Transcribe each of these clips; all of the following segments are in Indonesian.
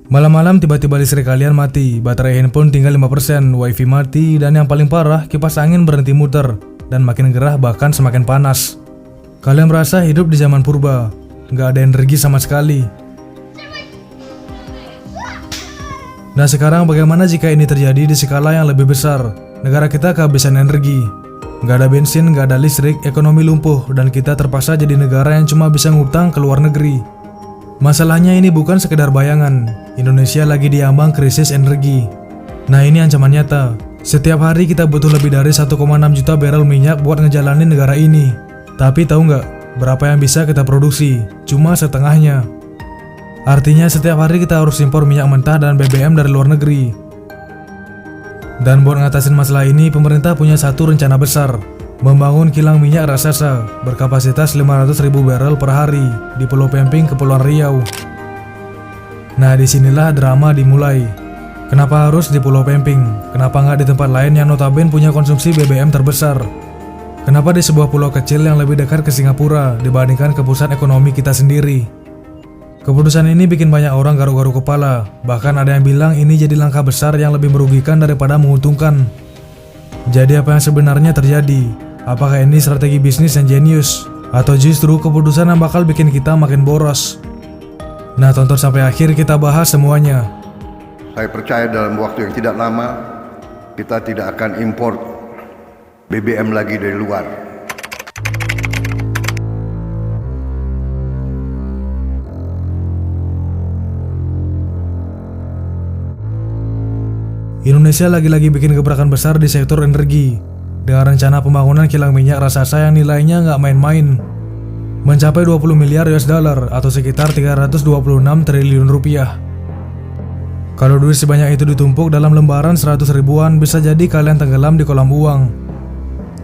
Malam-malam tiba-tiba listrik kalian mati, baterai handphone tinggal 5%, wifi mati, dan yang paling parah, kipas angin berhenti muter, dan makin gerah bahkan semakin panas. Kalian merasa hidup di zaman purba, nggak ada energi sama sekali. Nah sekarang bagaimana jika ini terjadi di skala yang lebih besar? Negara kita kehabisan energi, nggak ada bensin, nggak ada listrik, ekonomi lumpuh, dan kita terpaksa jadi negara yang cuma bisa ngutang ke luar negeri. Masalahnya ini bukan sekedar bayangan, Indonesia lagi diambang krisis energi. Nah ini ancaman nyata, setiap hari kita butuh lebih dari 1,6 juta barrel minyak buat ngejalanin negara ini. Tapi tahu nggak, berapa yang bisa kita produksi? Cuma setengahnya. Artinya setiap hari kita harus impor minyak mentah dan BBM dari luar negeri. Dan buat ngatasin masalah ini, pemerintah punya satu rencana besar, membangun kilang minyak raksasa berkapasitas 500.000 barrel per hari di Pulau Pemping, Kepulauan Riau. Nah disinilah drama dimulai. Kenapa harus di Pulau Pemping? Kenapa nggak di tempat lain yang notabene punya konsumsi BBM terbesar? Kenapa di sebuah pulau kecil yang lebih dekat ke Singapura dibandingkan ke pusat ekonomi kita sendiri? Keputusan ini bikin banyak orang garuk-garuk kepala. Bahkan ada yang bilang ini jadi langkah besar yang lebih merugikan daripada menguntungkan. Jadi apa yang sebenarnya terjadi? Apakah ini strategi bisnis yang jenius? Atau justru keputusan yang bakal bikin kita makin boros? Nah tonton sampai akhir, kita bahas semuanya. Saya percaya dalam waktu yang tidak lama kita tidak akan impor BBM lagi dari luar. Indonesia lagi-lagi bikin gebrakan besar di sektor energi dengan rencana pembangunan kilang minyak raksasa yang nilainya nggak main-main, mencapai 20 miliar US dollar atau sekitar 326 triliun rupiah. Kalau duit sebanyak itu ditumpuk dalam lembaran 100 ribuan, bisa jadi kalian tenggelam di kolam uang.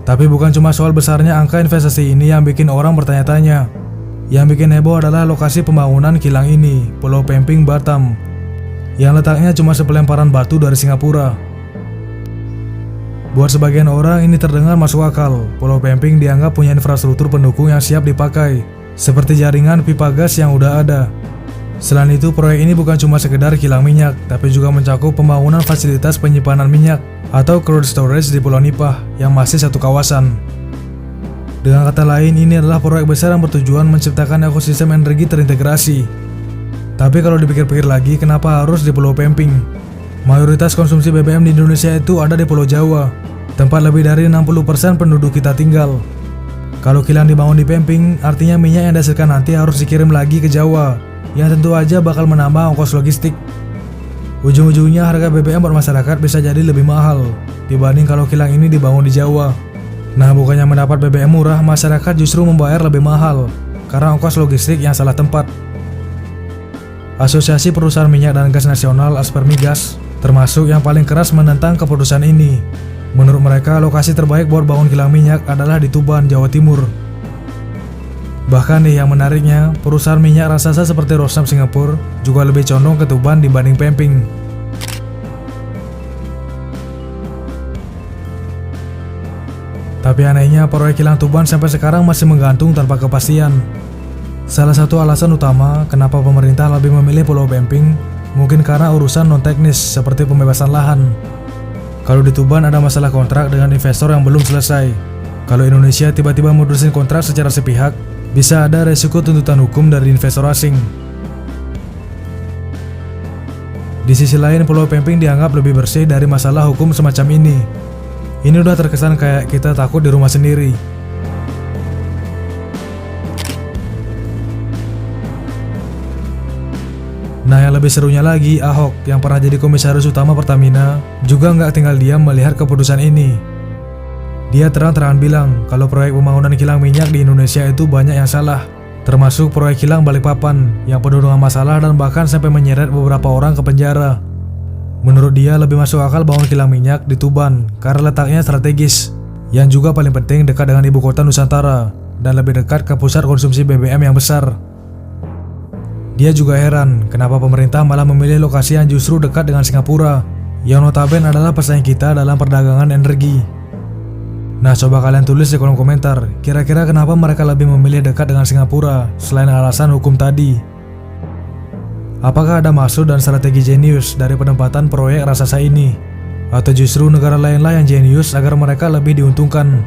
Tapi bukan cuma soal besarnya angka investasi ini yang bikin orang bertanya-tanya. Yang bikin heboh adalah lokasi pembangunan kilang ini, Pulau Pemping, Batam, yang letaknya cuma sepelemparan batu dari Singapura. Buat sebagian orang ini terdengar masuk akal. Pulau Pemping dianggap punya infrastruktur pendukung yang siap dipakai, seperti jaringan pipa gas yang udah ada. Selain itu, proyek ini bukan cuma sekedar kilang minyak, tapi juga mencakup pembangunan fasilitas penyimpanan minyak atau crude storage di Pulau Nipah yang masih satu kawasan. Dengan kata lain, ini adalah proyek besar yang bertujuan menciptakan ekosistem energi terintegrasi. Tapi kalau dipikir-pikir lagi, kenapa harus di Pulau Pemping? Mayoritas konsumsi BBM di Indonesia itu ada di Pulau Jawa, tempat lebih dari 60% penduduk kita tinggal. Kalau kilang dibangun di Pemping, artinya minyak yang dihasilkan nanti harus dikirim lagi ke Jawa, yang tentu aja bakal menambah ongkos logistik. Ujung-ujungnya harga BBM buat masyarakat bisa jadi lebih mahal dibanding kalau kilang ini dibangun di Jawa. Nah bukannya mendapat BBM murah, masyarakat justru membayar lebih mahal karena ongkos logistik yang salah tempat. Asosiasi Perusahaan Minyak dan Gas Nasional Aspermigas termasuk yang paling keras menentang keputusan ini. Menurut mereka, lokasi terbaik buat bangun kilang minyak adalah di Tuban, Jawa Timur. Bahkan nih yang menariknya, perusahaan minyak raksasa seperti Rosneft Singapura juga lebih condong ke Tuban dibanding Pemping. Tapi anehnya, proyek kilang Tuban sampai sekarang masih menggantung tanpa kepastian. Salah satu alasan utama kenapa pemerintah lebih memilih Pulau Pemping mungkin karena urusan non-teknis seperti pembebasan lahan. Kalau di Tuban ada masalah kontrak dengan investor yang belum selesai. Kalau Indonesia tiba-tiba mutusin kontrak secara sepihak, bisa ada resiko tuntutan hukum dari investor asing. Di sisi lain, Pulau Pemping dianggap lebih bersih dari masalah hukum semacam ini. Ini udah terkesan kayak kita takut di rumah sendiri. Nah yang lebih serunya lagi, Ahok yang pernah jadi komisaris utama Pertamina juga nggak tinggal diam melihat keputusan ini. Dia terang-terangan bilang kalau proyek pembangunan kilang minyak di Indonesia itu banyak yang salah, termasuk proyek kilang Balikpapan yang penuh dengan masalah dan bahkan sampai menyeret beberapa orang ke penjara. Menurut dia lebih masuk akal bangun kilang minyak di Tuban karena letaknya strategis, yang juga paling penting dekat dengan ibu kota Nusantara dan lebih dekat ke pusat konsumsi BBM yang besar. Dia juga heran kenapa pemerintah malah memilih lokasi yang justru dekat dengan Singapura, yang notabene adalah pesaing kita dalam perdagangan energi. Nah coba kalian tulis di kolom komentar, kira-kira kenapa mereka lebih memilih dekat dengan Singapura selain alasan hukum tadi. Apakah ada maksud dan strategi jenius dari penempatan proyek raksasa ini? Atau justru negara lainlah yang jenius agar mereka lebih diuntungkan?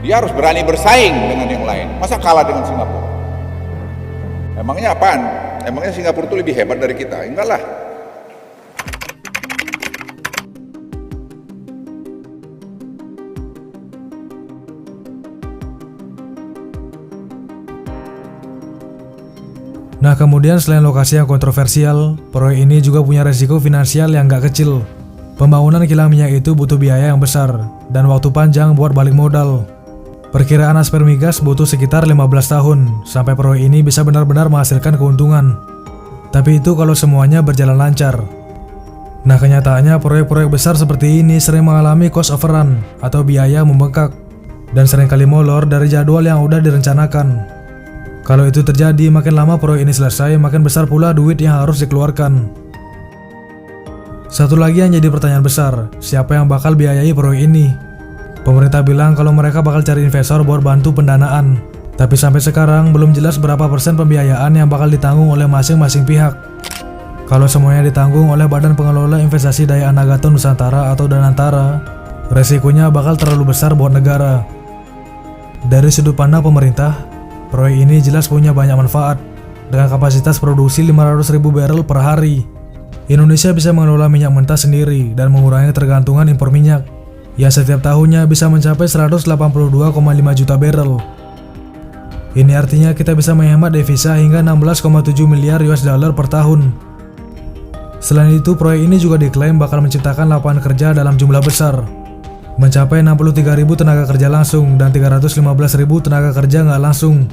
Dia harus berani bersaing dengan yang lain. Masa kalah dengan Singapura? Emangnya apaan? Emangnya Singapura itu lebih hebat dari kita? Enggak lah. Nah kemudian selain lokasi yang kontroversial, proyek ini juga punya resiko finansial yang gak kecil. Pembangunan kilang minyak itu butuh biaya yang besar dan waktu panjang buat balik modal. Perkiraan Asper Migas butuh sekitar 15 tahun sampai proyek ini bisa benar-benar menghasilkan keuntungan. Tapi itu kalau semuanya berjalan lancar. Nah kenyataannya proyek-proyek besar seperti ini sering mengalami cost overrun atau biaya membengkak dan seringkali molor dari jadwal yang udah direncanakan. Kalau itu terjadi, makin lama proyek ini selesai, makin besar pula duit yang harus dikeluarkan. Satu lagi yang jadi pertanyaan besar, siapa yang bakal biayai proyek ini? Pemerintah bilang kalau mereka bakal cari investor buat bantu pendanaan. Tapi sampai sekarang belum jelas berapa persen pembiayaan yang bakal ditanggung oleh masing-masing pihak. Kalau semuanya ditanggung oleh Badan Pengelola Investasi Daya Anagaton Nusantara atau Danantara, resikonya bakal terlalu besar buat negara. Dari sudut pandang pemerintah, proyek ini jelas punya banyak manfaat. Dengan kapasitas produksi 500.000 barrel per hari, Indonesia bisa mengelola minyak mentah sendiri dan mengurangi ketergantungan impor minyak yang setiap tahunnya bisa mencapai 182,5 juta barrel. Ini artinya kita bisa menghemat devisa hingga 16,7 miliar US dollar per tahun. Selain itu, proyek ini juga diklaim bakal menciptakan lapangan kerja dalam jumlah besar, mencapai 63.000 tenaga kerja langsung dan 315.000 tenaga kerja nggak langsung.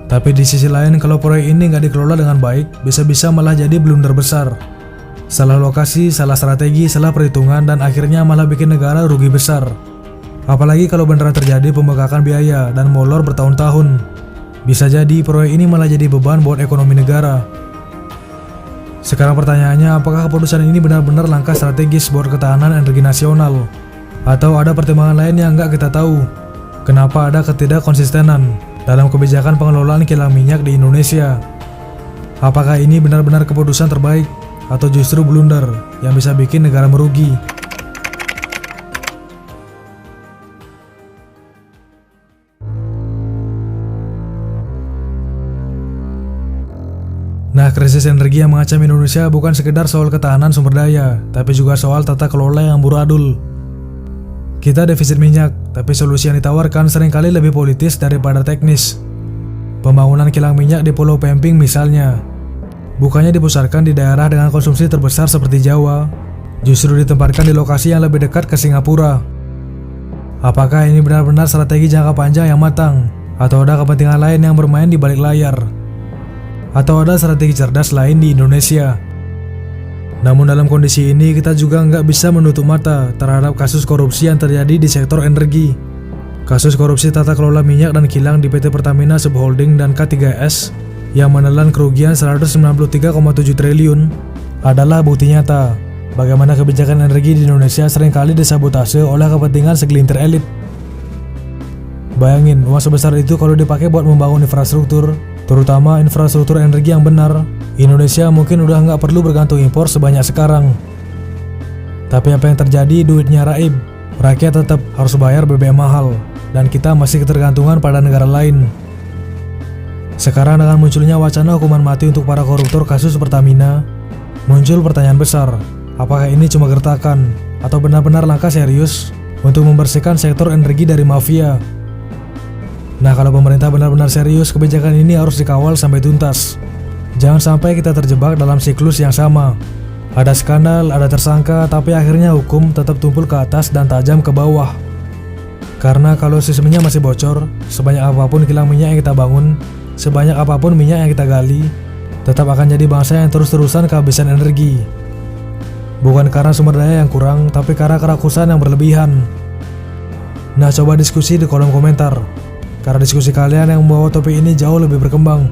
Tapi di sisi lain, kalau proyek ini nggak dikelola dengan baik, bisa-bisa malah jadi blunder besar. Salah lokasi, salah strategi, salah perhitungan, dan akhirnya malah bikin negara rugi besar. Apalagi kalau beneran terjadi pembengkakan biaya dan molor bertahun-tahun. Bisa jadi proyek ini malah jadi beban buat ekonomi negara. Sekarang pertanyaannya, apakah keputusan ini benar-benar langkah strategis buat ketahanan energi nasional? Atau ada pertimbangan lain yang nggak kita tahu? Kenapa ada ketidakkonsistenan dalam kebijakan pengelolaan kilang minyak di Indonesia? Apakah ini benar-benar keputusan terbaik atau justru blunder yang bisa bikin negara merugi? Nah, krisis energi yang mengancam Indonesia bukan sekedar soal ketahanan sumber daya, tapi juga soal tata kelola yang amburadul. Kita defisit minyak, tapi solusi yang ditawarkan seringkali lebih politis daripada teknis. Pembangunan kilang minyak di Pulau Pemping misalnya, bukannya dipusatkan di daerah dengan konsumsi terbesar seperti Jawa, justru ditempatkan di lokasi yang lebih dekat ke Singapura. Apakah ini benar-benar strategi jangka panjang yang matang, atau ada kepentingan lain yang bermain di balik layar? Atau ada strategi cerdas lain di Indonesia? Namun dalam kondisi ini kita juga nggak bisa menutup mata terhadap kasus korupsi yang terjadi di sektor energi. Kasus korupsi tata kelola minyak dan kilang di PT Pertamina Subholding dan K3S yang menelan kerugian 193,7 triliun adalah bukti nyata bagaimana kebijakan energi di Indonesia seringkali disabotase oleh kepentingan segelintir elit. Bayangin, uang sebesar itu kalau dipakai buat membangun infrastruktur, terutama infrastruktur energi yang benar, Indonesia mungkin udah nggak perlu bergantung impor sebanyak sekarang. Tapi apa yang terjadi, duitnya raib. Rakyat tetap harus bayar BBM mahal, dan kita masih ketergantungan pada negara lain. Sekarang dengan munculnya wacana hukuman mati untuk para koruptor kasus Pertamina, muncul pertanyaan besar, apakah ini cuma gertakan, atau benar-benar langkah serius untuk membersihkan sektor energi dari mafia? Nah, kalau pemerintah benar-benar serius, kebijakan ini harus dikawal sampai tuntas. Jangan sampai kita terjebak dalam siklus yang sama. Ada skandal, ada tersangka, tapi akhirnya hukum tetap tumpul ke atas dan tajam ke bawah. Karena kalau sistemnya masih bocor, sebanyak apapun kilang minyak yang kita bangun, sebanyak apapun minyak yang kita gali, tetap akan jadi bangsa yang terus-terusan kehabisan energi. Bukan karena sumber daya yang kurang, tapi karena kerakusan yang berlebihan. Nah, coba diskusi di kolom komentar, karena diskusi kalian yang membawa topik ini jauh lebih berkembang.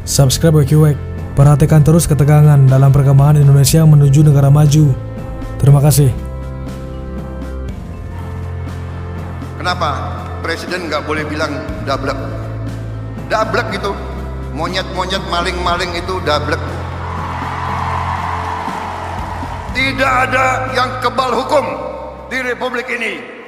Subscribe WeQuake, perhatikan terus ketegangan dalam perkembangan Indonesia menuju negara maju. Terima kasih. Kenapa Presiden nggak boleh bilang dablek? Dablek gitu. Monyet-monyet maling-maling itu dablek. Tidak ada yang kebal hukum di Republik ini.